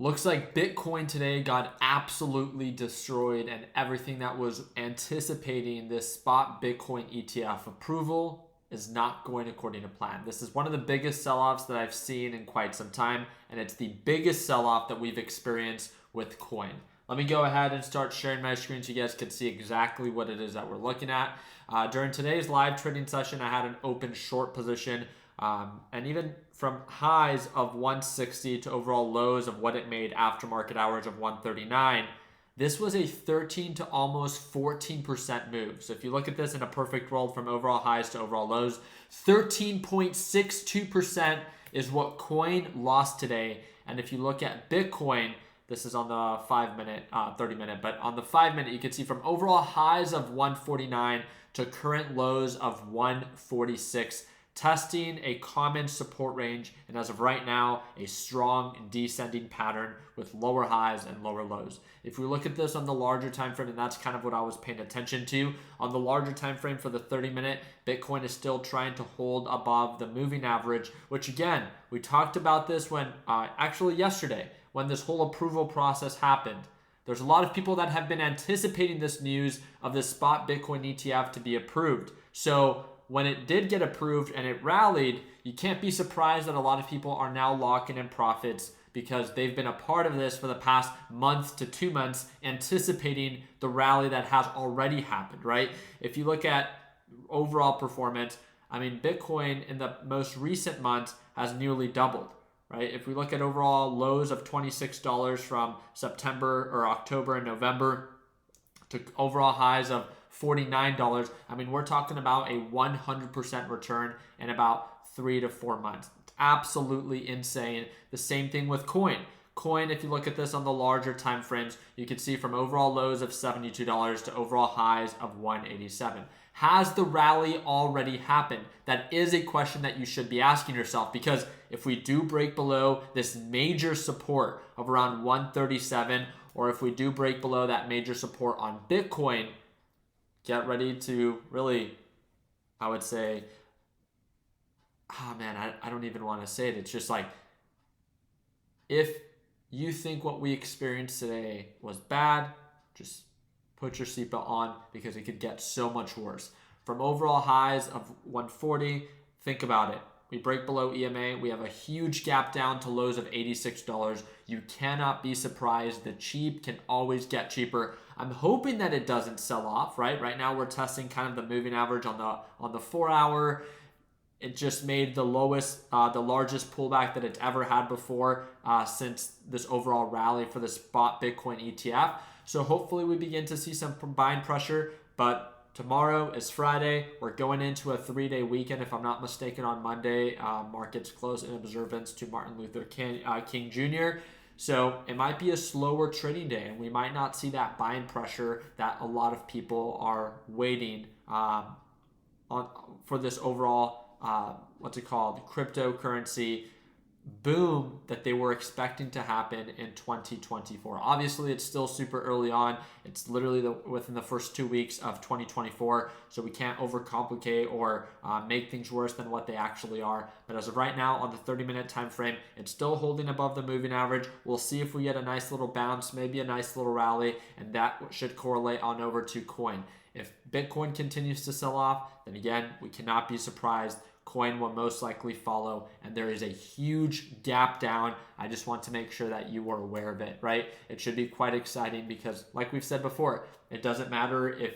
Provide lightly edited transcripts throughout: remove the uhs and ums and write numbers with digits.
Looks like Bitcoin today got absolutely destroyed, and everything that was anticipating this spot Bitcoin ETF approval is not going according to plan. This is one of the biggest sell-offs that I've seen in quite some time, and it's the biggest sell-off that we've experienced with coin. Let me go ahead and start sharing my screen so you guys can see exactly what it is that we're looking at. During today's live trading session, I had an open short position. And even from highs of 160 to overall lows of what it made after market hours of 139, this was a 13 to almost 14% move. So if you look at this in a perfect world from overall highs to overall lows, 13.62% is what coin lost today. And if you look at Bitcoin, this is on the 5-minute, 30-minute, but on the 5-minute, you can see from overall highs of 149 to current lows of 146, testing a common support range, and as of right now, a strong descending pattern with lower highs and lower lows. If we look at this on the larger time frame, and that's kind of what I was paying attention to, on the larger time frame for the 30-minute, Bitcoin is still trying to hold above the moving average, which again, we talked about this when actually yesterday, when this whole approval process happened. There's a lot of people that have been anticipating this news of this spot Bitcoin ETF to be approved. So when it did get approved and it rallied, you can't be surprised that a lot of people are now locking in profits because they've been a part of this for the past month to 2 months, anticipating the rally that has already happened, right? If you look at overall performance, I mean, Bitcoin in the most recent months has nearly doubled, right? If we look at overall lows of $26 from September or October and November to overall highs of $49. I mean, we're talking about a 100% return in about 3 to 4 months. Absolutely insane. The same thing with coin. Coin, if you look at this on the larger time frames, you can see from overall lows of $72 to overall highs of $187. Has the rally already happened? That is a question that you should be asking yourself, because if we do break below this major support of around 137, or if we do break below that major support on Bitcoin, get ready to really, I would say, oh man, I don't even want to say it. It's just like, if you think what we experienced today was bad, just put your seatbelt on, because it could get so much worse. From overall highs of 140, think about it. We break below EMA. We have a huge gap down to lows of $86. You cannot be surprised. The cheap can always get cheaper. I'm hoping that it doesn't sell off, right? Right now we're testing kind of the moving average on the 4 hour. It just made the lowest, the largest pullback that it's ever had before since this overall rally for the spot Bitcoin ETF. So hopefully we begin to see some buying pressure, but tomorrow is Friday. We're going into a 3-day weekend, if I'm not mistaken. On Monday, markets close in observance to Martin Luther King Jr. So it might be a slower trading day, and we might not see that buying pressure that a lot of people are waiting for this overall, cryptocurrency boom that they were expecting to happen in 2024. Obviously, it's still super early on. It's literally within the first 2 weeks of 2024, so we can't overcomplicate or make things worse than what they actually are. But as of right now, on the 30-minute time frame, it's still holding above the moving average. We'll see if we get a nice little bounce, maybe a nice little rally, and that should correlate on over to coin. If Bitcoin continues to sell off, then again, we cannot be surprised. Coin will most likely follow, and there is a huge gap down. I just want to make sure that you are aware of it, right? It should be quite exciting because, like we've said before, it doesn't matter if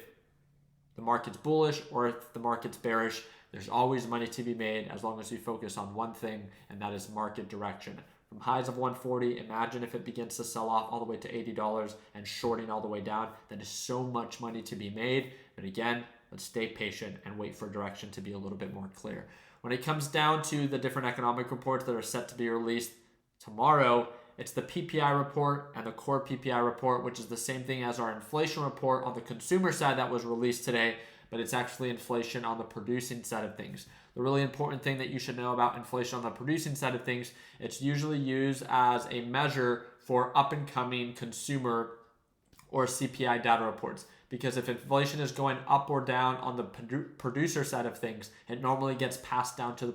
the market's bullish or if the market's bearish. There's always money to be made as long as we focus on one thing, and that is market direction. From highs of 140, imagine if it begins to sell off all the way to $80 and shorting all the way down. That is so much money to be made. But again, let's stay patient and wait for direction to be a little bit more clear. When it comes down to the different economic reports that are set to be released tomorrow, it's the PPI report and the core PPI report, which is the same thing as our inflation report on the consumer side that was released today, but it's actually inflation on the producing side of things. The really important thing that you should know about inflation on the producing side of things, it's usually used as a measure for up-and-coming consumer or CPI data reports. Because if inflation is going up or down on the producer side of things, it normally gets passed down to the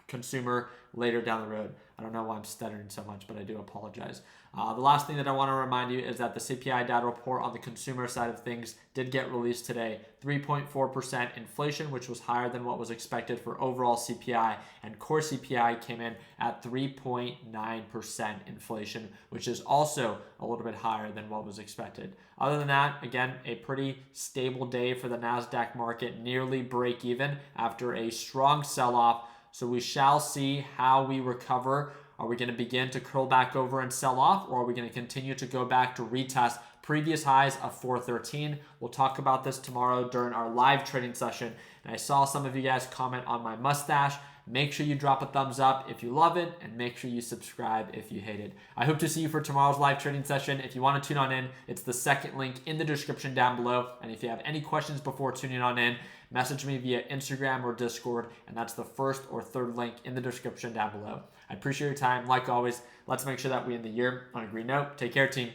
consumer later down the road. I don't know why I'm stuttering so much, but I do apologize. The last thing that I want to remind you is that the CPI data report on the consumer side of things did get released today. 3.4% inflation, which was higher than what was expected for overall CPI, and core CPI came in at 3.9% inflation, which is also a little bit higher than what was expected. Other than that, again, a pretty stable day for the NASDAQ market, nearly break even after a strong sell-off. So we shall see how we recover. Are we going to begin to curl back over and sell off, or are we going to continue to go back to retest previous highs of 413? We'll talk about this tomorrow during our live trading session. And I saw some of you guys comment on my mustache. Make sure you drop a thumbs up if you love it, and make sure you subscribe if you hate it. I hope to see you for tomorrow's live trading session. If you want to tune on in, it's the second link in the description down below. And if you have any questions before tuning on in, message me via Instagram or Discord, and that's the first or third link in the description down below. I appreciate your time. Like always, let's make sure that we end the year on a green note. Take care, team.